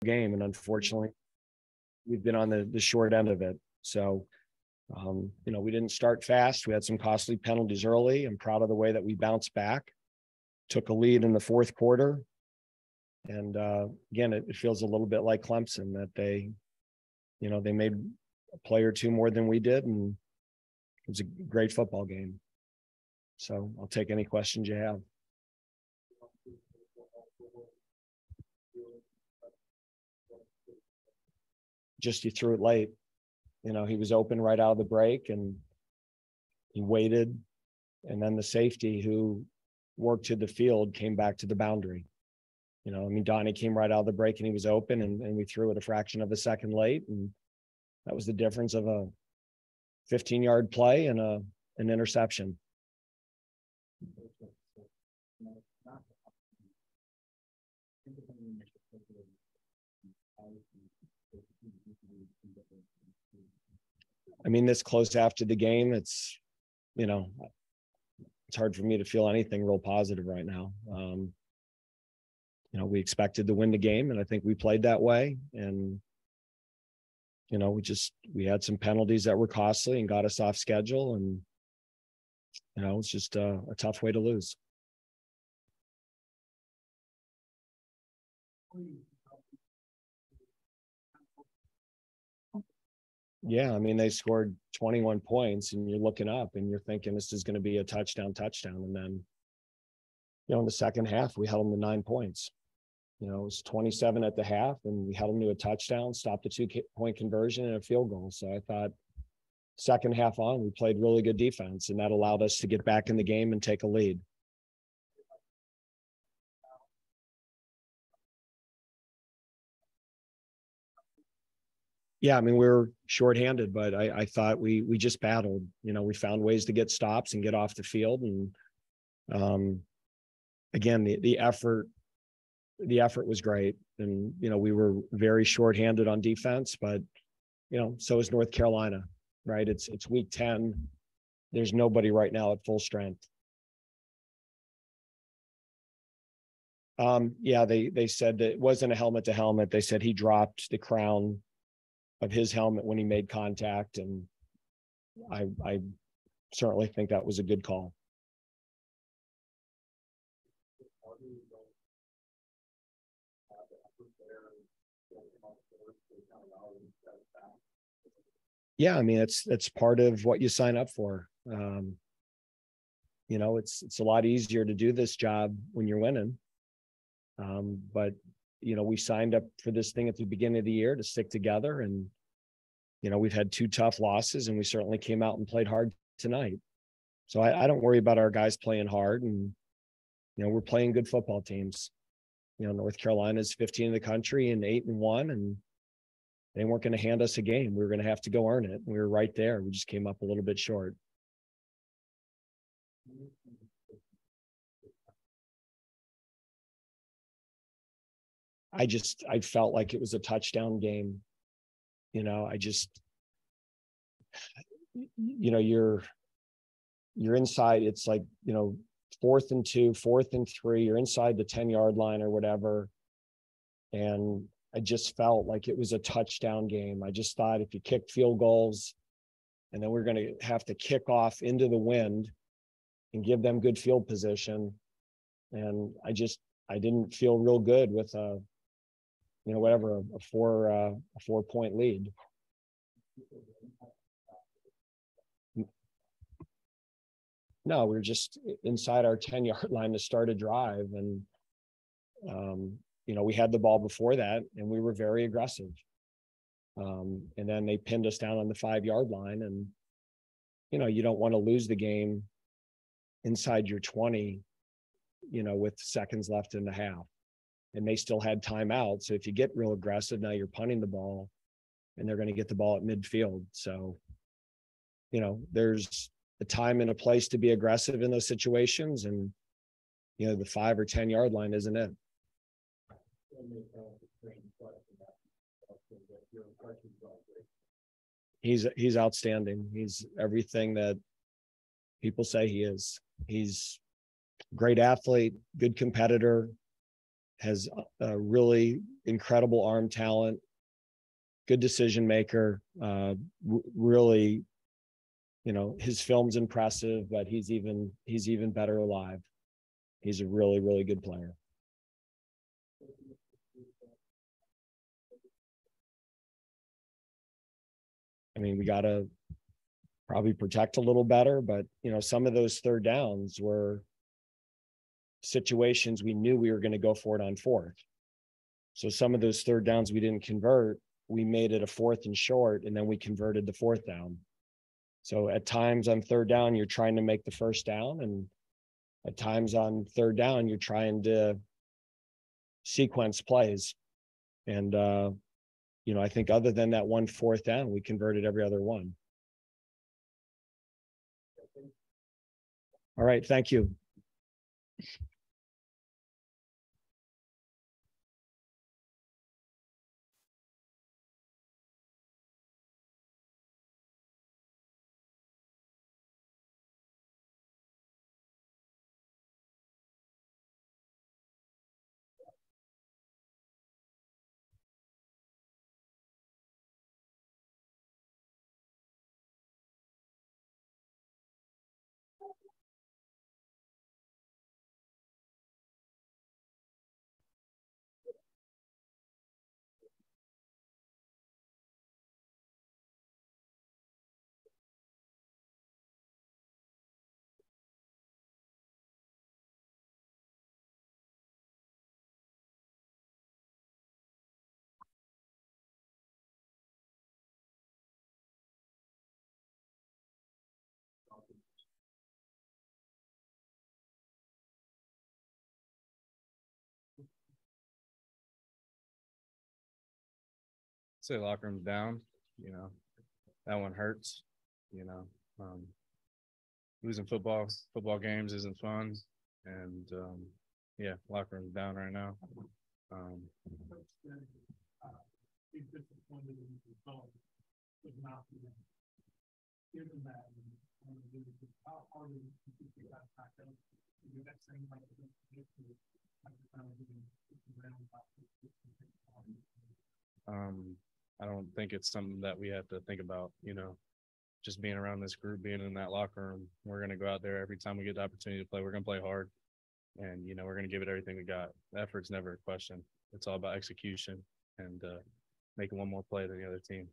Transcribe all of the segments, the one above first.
game. And unfortunately, we've been on the short end of it. So, we didn't start fast. We had some costly penalties early. I'm proud of the way that we bounced back, took a lead in the fourth quarter. And again, it feels a little bit like Clemson that they made a play or two more than we did. And it was a great football game. So I'll take any questions you have. Just he threw it late. He was open right out of the break and he waited. And then the safety who worked to the field came back to the boundary. Donnie came right out of the break and he was open and we threw it a fraction of a second late. And that was the difference of a 15-yard play and an interception. This close after the game, it's hard for me to feel anything real positive right now. We expected to win the game, and I think we played that way. And, we had some penalties that were costly and got us off schedule. And, it's just a tough way to lose. Yeah, they scored 21 points and you're looking up and you're thinking this is going to be a touchdown. And then, in the second half, we held them to 9 points. It was 27 at the half and we held them to a touchdown, stopped a 2-point conversion and a field goal. So I thought second half on, we played really good defense and that allowed us to get back in the game and take a lead. Yeah, we were shorthanded, but I thought we just battled. We found ways to get stops and get off the field. And again, the effort was great. And, we were very shorthanded on defense, but, so is North Carolina, right? It's week 10. There's nobody right now at full strength. Yeah, they said that it wasn't a helmet to helmet. They said he dropped the crown of his helmet when he made contact. And I certainly think that was a good call. Yeah, it's part of what you sign up for. It's a lot easier to do this job when you're winning. But we signed up for this thing at the beginning of the year to stick together. And, we've had 2 tough losses and we certainly came out and played hard tonight. So I don't worry about our guys playing hard. And, we're playing good football teams. North Carolina's 15 in the country and 8-1, and they weren't going to hand us a game. We were going to have to go earn it. We were right there. We just came up a little bit short. I felt like it was a touchdown game. You're inside. It's like, 4th and 2, 4th and 3, you're inside the 10-yard line or whatever. And I just felt like it was a touchdown game. I just thought if you kick field goals and then we're going to have to kick off into the wind and give them good field position. And I didn't feel real good with a 4-point lead. No, we were just inside our 10-yard line to start a drive. And, we had the ball before that and we were very aggressive. And then they pinned us down on the 5-yard line. And, you don't want to lose the game inside your 20, with seconds left in the half. And they still had timeout. So if you get real aggressive, now you're punting the ball and they're going to get the ball at midfield. So, there's a time and a place to be aggressive in those situations. And, the 5 or 10-yard line isn't it. He's outstanding. He's everything that people say he is. He's a great athlete, good competitor, has a really incredible arm talent, good decision maker. Really, his film's impressive, but he's even better live. He's a really, really good player. I mean, we got to probably protect a little better, but some of those third downs were situations we knew we were going to go for it on fourth. So some of those third downs we didn't convert, we made it a fourth and short, and then we converted the fourth down. So at times on third down, you're trying to make the first down, and at times on third down, you're trying to sequence plays. And, I think other than that one fourth down, we converted every other one. All right. Thank you. Say locker room down, that one hurts, losing football games isn't fun. And locker room down right now. I don't think it's something that we have to think about, just being around this group, being in that locker room. We're going to go out there every time we get the opportunity to play. We're going to play hard, and, we're going to give it everything we got. The effort's never a question. It's all about execution and making one more play than the other team.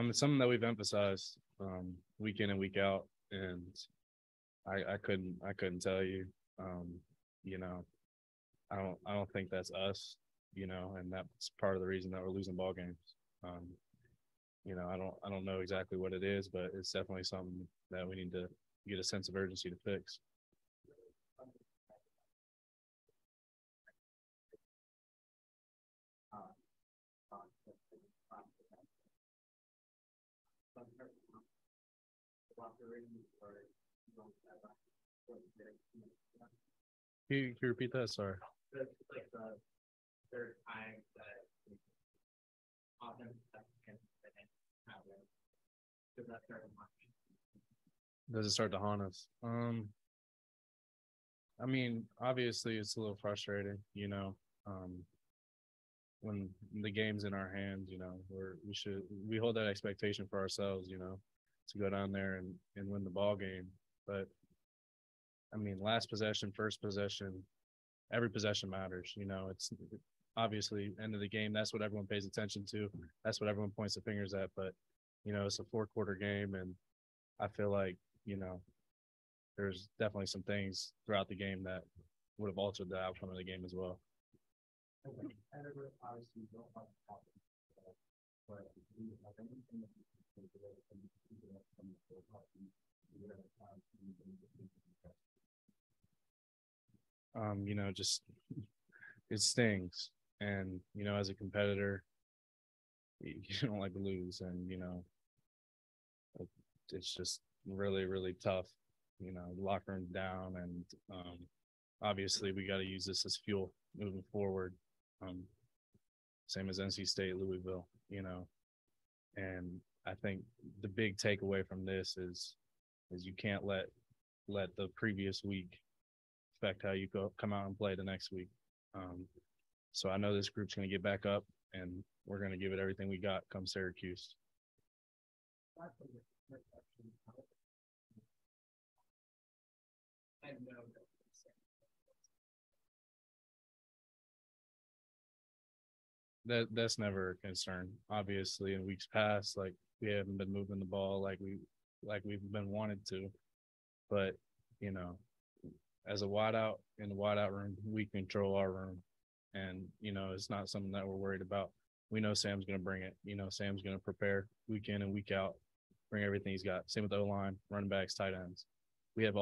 It's something that we've emphasized week in and week out, and I couldn't tell you. I don't think that's us, and that's part of the reason that we're losing ball games. I don't know exactly what it is, but it's definitely something that we need to get a sense of urgency to fix. Can you repeat that? Sorry. Does it start to haunt us? I mean, obviously it's a little frustrating, when the game's in our hands, we hold that expectation for ourselves, to go down there and win the ball game. But I mean, last possession, first possession, every possession matters. It's obviously end of the game. That's what everyone pays attention to. That's what everyone points the fingers at. But, it's a 4-quarter game, and I feel like, there's definitely some things throughout the game that would have altered the outcome of the game as well. Just it stings, and as a competitor, you don't like to lose, and it's just really, really tough. Locker room down, and obviously we got to use this as fuel. moving forward. Same as NC State, Louisville, and I think the big takeaway from this is you can't let the previous week affect how you come out and play the next week. So I know this group's going to get back up, and we're going to give it everything we got come Syracuse. That's never a concern. Obviously, in weeks past, like, we haven't been moving the ball like we've been wanted to, but as a wideout in the wideout room, we control our room, and it's not something that we're worried about. We know Sam's going to bring it. Sam's going to prepare week in and week out, bring everything he's got. Same with O-line, running backs, tight ends. We have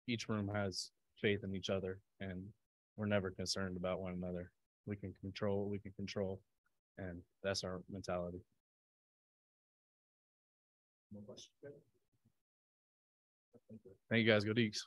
each room has faith in each other, and we're never concerned about one another. We can control what we can control, and that's our mentality. Thank you, guys. Go Deeks.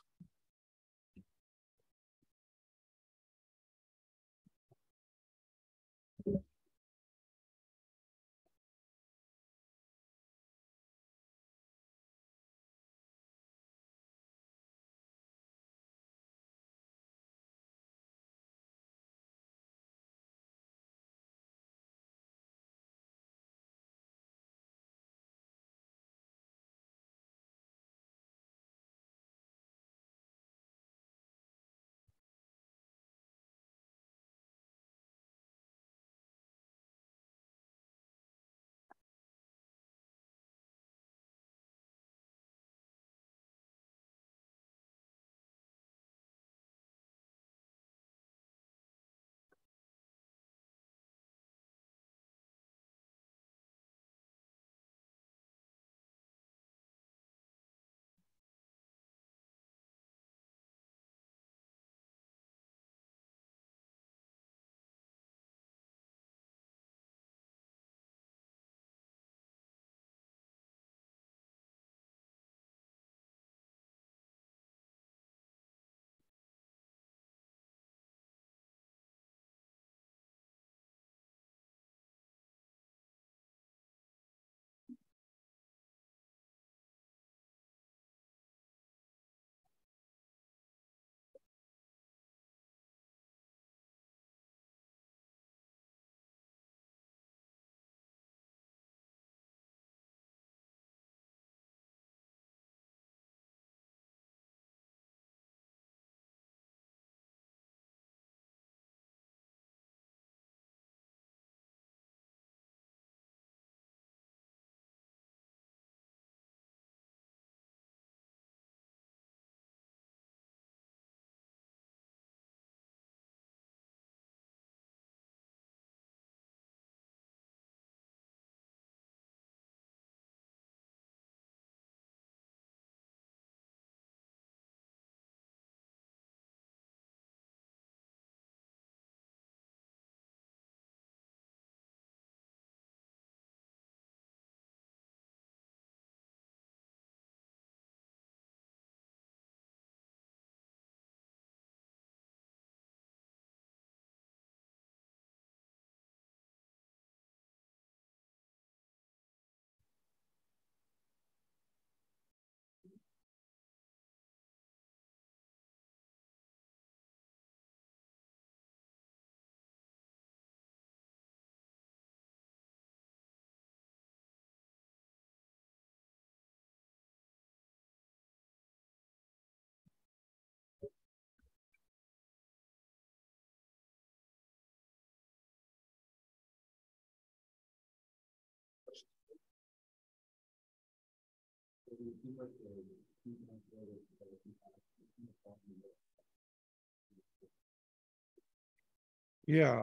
Yeah,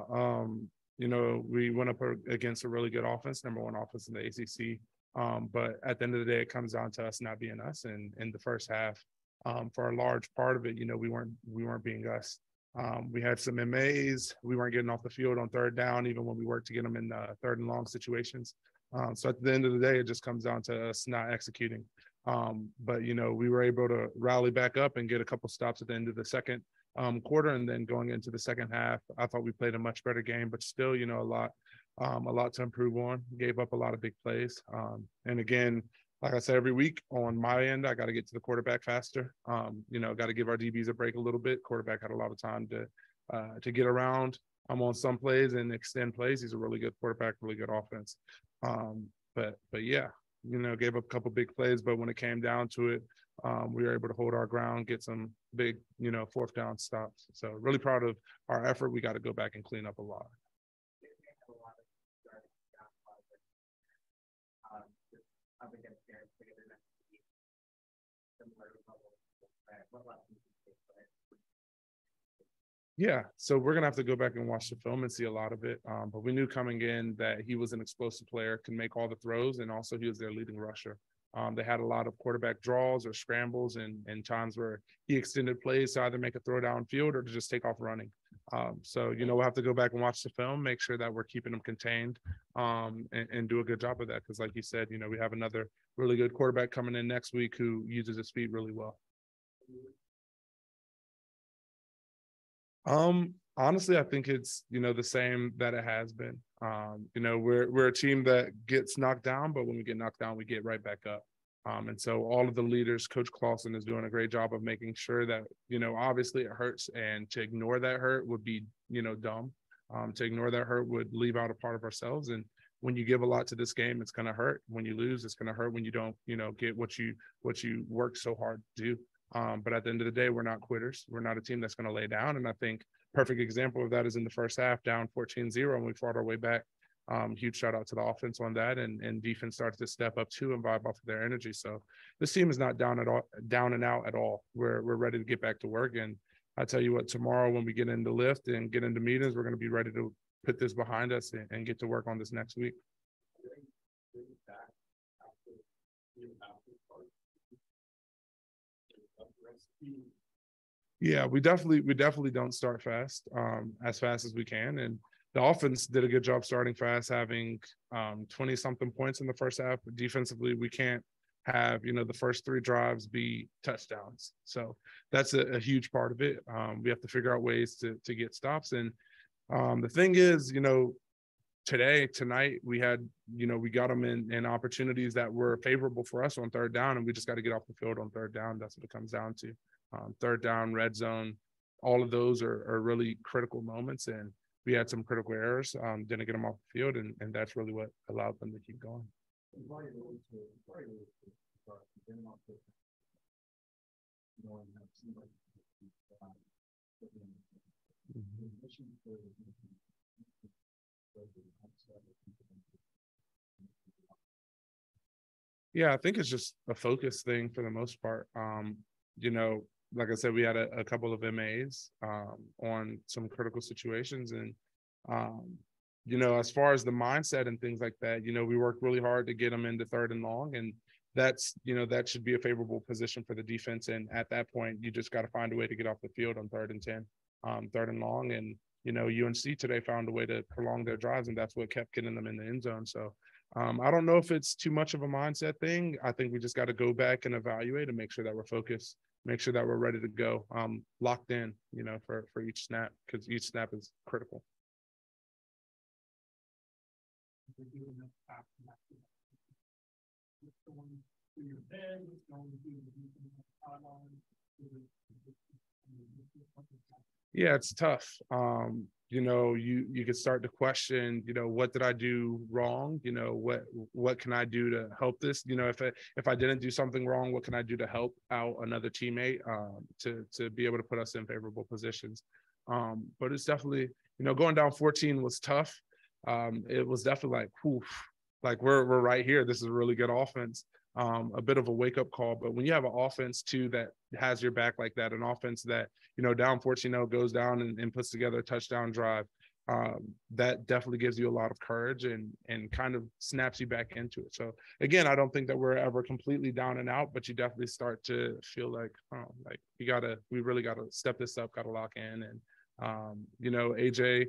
we went up against a really good offense, number one offense in the ACC. But at the end of the day, it comes down to us not being us. And in the first half, for a large part of it, we weren't being us. We had some MAs. We weren't getting off the field on third down, even when we worked to get them in third and long situations. So at the end of the day, it just comes down to us not executing. But we were able to rally back up and get a couple stops at the end of the second quarter. And then going into the second half, I thought we played a much better game, but still, a lot to improve on. Gave up a lot of big plays. And again, like I said, every week on my end, I got to get to the quarterback faster. Got to give our DBs a break a little bit. Quarterback had a lot of time to get around. I'm on some plays and extend plays. He's a really good quarterback, really good offense. But yeah, gave up a couple big plays, but when it came down to it, we were able to hold our ground, get some big, fourth down stops. So really proud of our effort. We got to go back and clean up a lot. Yeah, so we're gonna have to go back and watch the film and see a lot of it. But we knew coming in that he was an explosive player, can make all the throws, and also he was their leading rusher. They had a lot of quarterback draws or scrambles and times where he extended plays to either make a throw downfield or to just take off running. So we'll have to go back and watch the film, make sure that we're keeping him contained, and do a good job of that. Because like you said, we have another really good quarterback coming in next week who uses his feet really well. Honestly, I think it's, the same that it has been. We're a team that gets knocked down, but when we get knocked down, we get right back up. And so all of the leaders, Coach Clausen is doing a great job of making sure that, obviously it hurts, and to ignore that hurt would be, dumb. To ignore that hurt would leave out a part of ourselves. And when you give a lot to this game, it's going to hurt. When you lose, it's going to hurt when you don't, get what you work so hard to do. But at the end of the day, we're not quitters. We're not a team that's going to lay down. And I think perfect example of that is in the first half, down 14-0, and we fought our way back. Huge shout out to the offense on that, and defense started to step up too and vibe off of their energy. So this team is not down and out at all. We're ready to get back to work. And I tell you what, tomorrow when we get into lift and get into meetings, we're going to be ready to put this behind us and get to work on this next week. Yeah, we definitely don't start fast as we can. And the offense did a good job starting fast, having 20 something points in the first half. But defensively, we can't have, the first 3 drives be touchdowns. So that's a huge part of it. We have to figure out ways to get stops. And the thing is, tonight we had, we got them in opportunities that were favorable for us on third down, and we just got to get off the field on third down. That's what it comes down to. Third down, red zone, all of those are really critical moments, and we had some critical errors, didn't get them off the field, and that's really what allowed them to keep going. Yeah, I think it's just a focus thing for the most part. Like I said, we had a couple of MAs on some critical situations. And, as far as the mindset and things like that, we worked really hard to get them into third and long. And that's, that should be a favorable position for the defense. And at that point, you just got to find a way to get off the field on 3rd and 10, 3rd and long. And, UNC today found a way to prolong their drives, and that's what kept getting them in the end zone. So I don't know if it's too much of a mindset thing. I think we just got to go back and evaluate and make sure that we're focused, make sure that we're ready to go, locked in, for each snap, because each snap is critical. Yeah, it's tough. You could start to question, what did I do wrong? What can I do to help this? If I didn't do something wrong, what can I do to help out another teammate to be able to put us in favorable positions? But it's definitely, going down 14 was tough. It was definitely like, whew, like we're right here. This is a really good offense. A bit of a wake-up call. But when you have an offense too that has your back like that, an offense that, down 14-0 goes down and puts together a touchdown drive, that definitely gives you a lot of courage and kind of snaps you back into it. So again, I don't think that we're ever completely down and out, but you definitely start to feel like, we really gotta step this up, gotta lock in. And AJ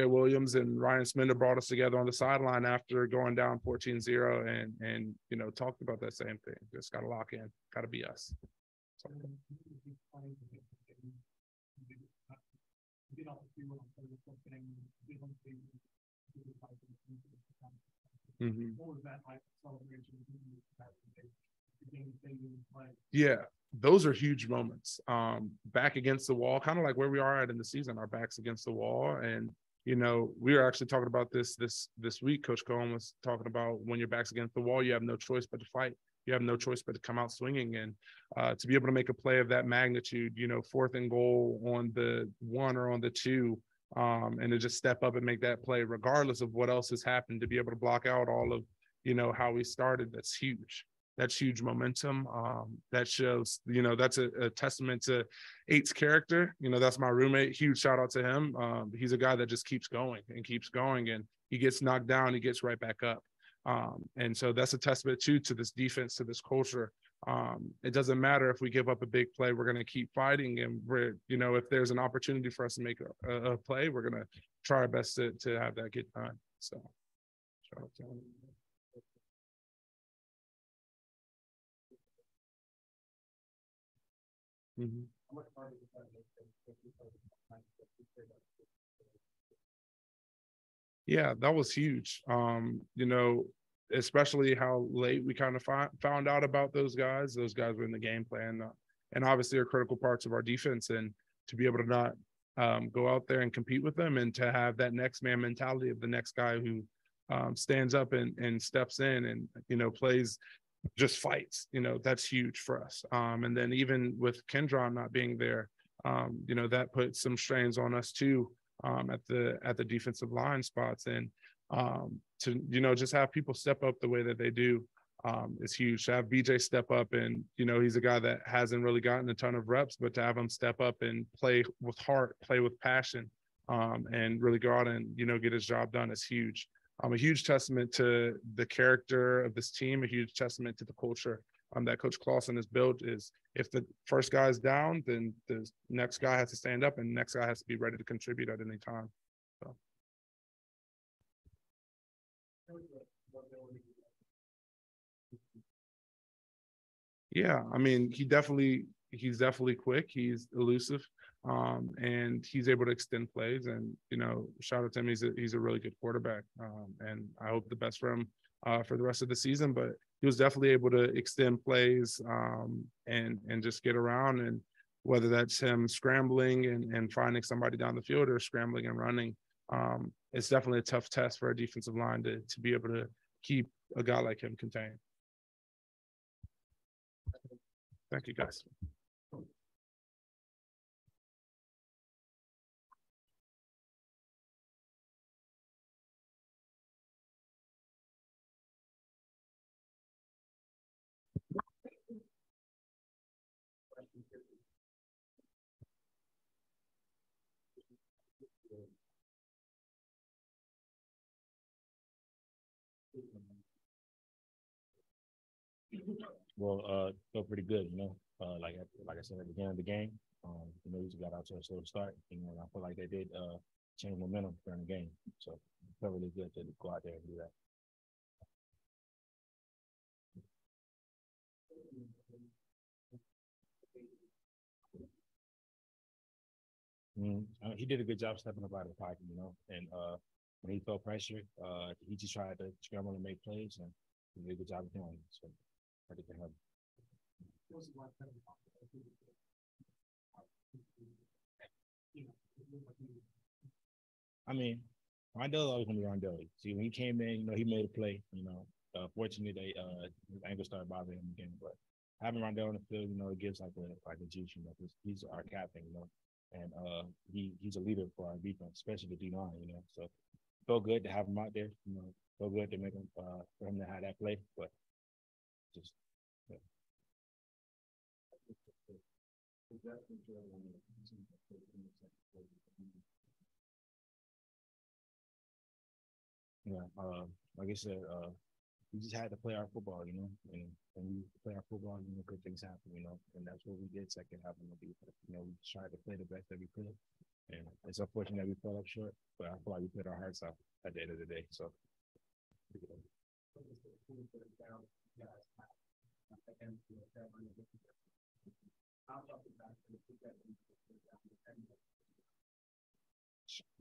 Williams and Ryan Smender brought us together on the sideline after going down 14-0 and talked about that same thing. Just got to lock in, got to be us. So. Mhm. Yeah, those are huge moments. Back against the wall, kind of like where we are at in the season, our backs against the wall. And we were actually talking about this week. Coach Cohen was talking about when your back's against the wall, you have no choice but to fight. You have no choice but to come out swinging. And to be able to make a play of that magnitude, 4th and goal on the 1 or on the 2, and to just step up and make that play, regardless of what else has happened, to be able to block out all of, how we started, that's huge. That's huge momentum. That shows, that's a testament to Eight's character. That's my roommate. Huge shout out to him. He's a guy that just keeps going, and he gets knocked down, he gets right back up. And so that's a testament too to this defense, to this culture. It doesn't matter if we give up a big play, we're going to keep fighting. And we're, if there's an opportunity for us to make a play, we're going to try our best to have that get done. So shout out to him. Mm-hmm. Yeah, that was huge. Especially how late we kind of found out about those guys. Those guys were in the game plan, and obviously are critical parts of our defense. And to be able to not go out there and compete with them, and to have that next man mentality of the next guy who stands up and steps in and plays, just fights, that's huge for us. And then even with Kendron not being there, that put some strains on us too, at the defensive line spots. And to just have people step up the way that they do is huge. To have BJ step up, and he's a guy that hasn't really gotten a ton of reps, but to have him step up and play with heart, play with passion, and really go out and get his job done is huge. A huge testament to the character of this team, a huge testament to the culture that Coach Clausen has built. Is if the first guy is down, then the next guy has to stand up, and the next guy has to be ready to contribute at any time. So. Yeah, I mean, he's definitely quick. He's elusive, and he's able to extend plays. And shout out to him. He's a really good quarterback, and I hope the best for him for the rest of the season. But he was definitely able to extend plays, and just get around. And whether that's him scrambling and finding somebody down the field, or scrambling and running, it's definitely a tough test for a defensive line to be able to keep a guy like him contained. Thank you, guys. Well, felt pretty good, like I said at the beginning of the game, we just got out to a slow start, I feel like they did change momentum during the game. So it felt really good to go out there and do that. He did a good job stepping up out of the pocket, and when he felt pressure, he just tried to scramble and make plays, and he did a good job of doing it. So I think him. I mean, Rondell always gonna be Rondell. See, when he came in, he made a play. Fortunately, his ankle started bothering him again. But having Rondell on the field, it gives like a juice. He's our captain, and he's a leader for our defense, especially the D line. So it felt good to have him out there. Felt good to make him for him to have that play. But just. Yeah. Yeah, like I said, we just had to play our football, and when we play our football, good things happen, and that's what we did second half of the defense. We tried to play the best that we could, and it's unfortunate that we fell up short, but I feel like we played our hearts out at the end of the day. So.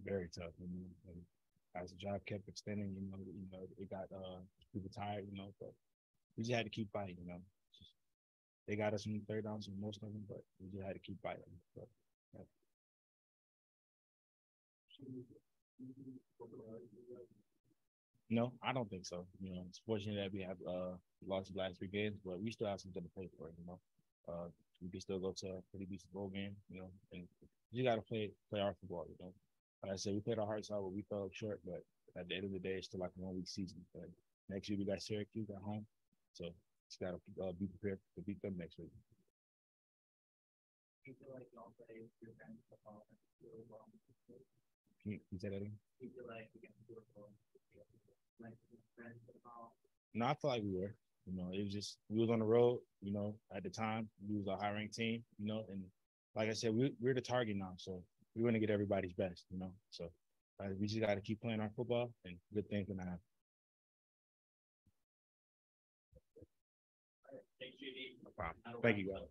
very tough. And as the job kept extending, it got people tired, but we just had to keep fighting, Just, they got us in third downs in most of them, but we just had to keep fighting. But, yeah. No, I don't think so. It's fortunate that we have lost the last 3 games, but we still have something to play for. We can still go to a pretty decent bowl game, and you got to play our football. Like I said, we played our hearts out, but we fell short. But at the end of the day, it's still like a 1 week season. But next year we got Syracuse at home, so just got to be prepared to beat them next week. Can you say that again? No, I feel like we were. It was just we was on the road. At the time we was a high ranked team. And like I said, we're the target now, so we're gonna get everybody's best. So we just got to keep playing our football, and good things gonna happen. No problem. Thank you, guys.